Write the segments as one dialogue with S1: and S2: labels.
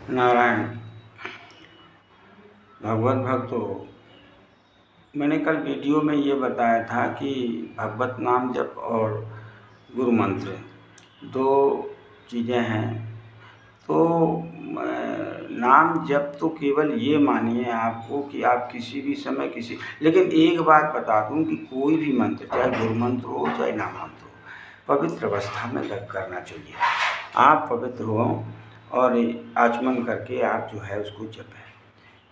S1: नारायण। भगवत भक्तों, मैंने कल वीडियो में ये बताया था कि भगवत नाम जप और गुरु मंत्र दो चीज़ें हैं। तो नाम जप तो केवल ये मानिए आपको कि आप किसी भी समय लेकिन एक बात बता दूं कि कोई भी मंत्र, चाहे गुरु मंत्र हो चाहे नाम मंत्र हो, पवित्र अवस्था में करना चाहिए। आप पवित्र हो और आचमन करके आप जो है उसको जपें।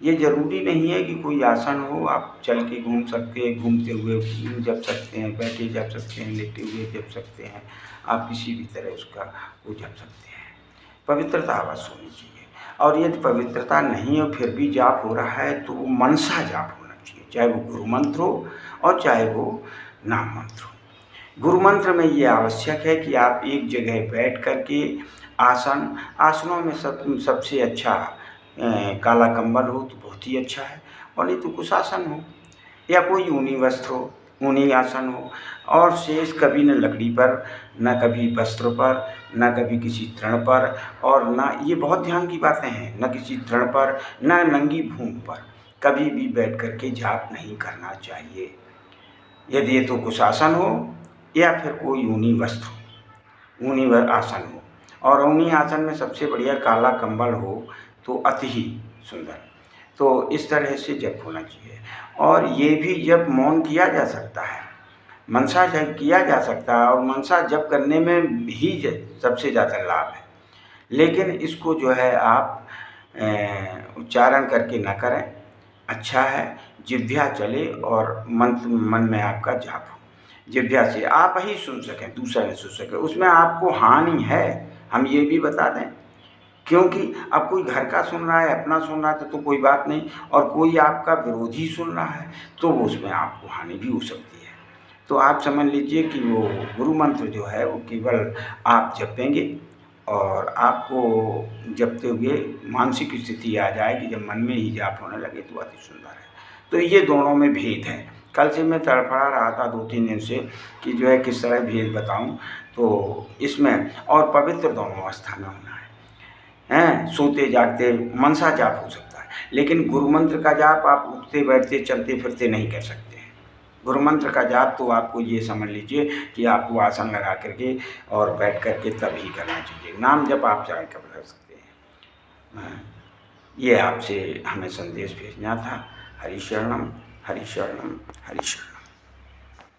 S1: ये ज़रूरी नहीं है कि कोई आसन हो, आप चल के घूम सकते हैं, घूमते हुए जप सकते हैं, बैठे जप सकते हैं, लेटे हुए जप सकते हैं, आप किसी भी तरह उसका वो जप सकते हैं। पवित्रता अवश्य होनी चाहिए। और यदि पवित्रता नहीं है फिर भी जाप हो रहा है तो वो मनसा जाप होना चाहिए, चाहे वो गुरु मंत्र हो और चाहे वो नाम मंत्र हो। गुरु मंत्र में ये आवश्यक है कि आप एक जगह बैठ कर के आसनों में सबसे अच्छा काला कंबल हो तो बहुत ही अच्छा है, और नहीं तो कुछ आसन हो या कोई ऊनी वस्त्र हो, ऊनी आसन हो, और शेष कभी न लकड़ी पर, न कभी वस्त्र पर, न कभी किसी तृण पर, और न, ये बहुत ध्यान की बातें हैं, न किसी तृण पर, न नंगी भूमि पर कभी भी बैठ कर के जाप नहीं करना चाहिए। यदि ये तो कुछ आसन हो या फिर कोई ऊनी वस्त्र हो, ऊनी आसन हो, और ऊनी आसन में सबसे बढ़िया काला कंबल हो तो अति ही सुंदर। तो इस तरह से जप होना चाहिए। और ये भी जप मौन किया जा सकता है, मनसा जप किया जा सकता है, और मनसा जप करने में भी सबसे ज़्यादा लाभ है। लेकिन इसको जो है आप उच्चारण करके ना करें, अच्छा है जिह्वा चले और मंत्र मन में आपका जाप हो, जिह्वा से आप ही सुन सकें, दूसरा नहीं सुन सके, उसमें आपको हानि है, हम ये भी बता दें। क्योंकि अब कोई घर का सुन रहा है, अपना सुन रहा है तो कोई बात नहीं, और कोई आपका विरोधी सुन रहा है तो उसमें आपको हानि भी हो सकती है। तो आप समझ लीजिए कि वो गुरु मंत्र जो है वो केवल आप जपेंगे, और आपको जपते हुए मानसिक स्थिति आ जाएगी, जब मन में ही जाप होने लगे तो अति सुंदर है। तो ये दोनों में भेद है। कल से मैं तड़फड़ा रहा था 2-3 दिन से कि जो है किस तरह भेद बताऊं, तो इसमें और पवित्र दोनों अवस्था में होना है। सोते जागते मनसा जाप हो सकता है, लेकिन गुरु मंत्र का जाप आप उठते बैठते चलते फिरते नहीं कर सकते हैं। गुरु मंत्र का जाप तो आपको ये समझ लीजिए कि आपको आसन लगा करके और बैठ करके तभी करना चाहिए। नाम जप आप चाहे कब कर सकते हैं। ये आपसे हमें संदेश भेजना था। हरि शरणम, हरि शरणम, हरि शरणम।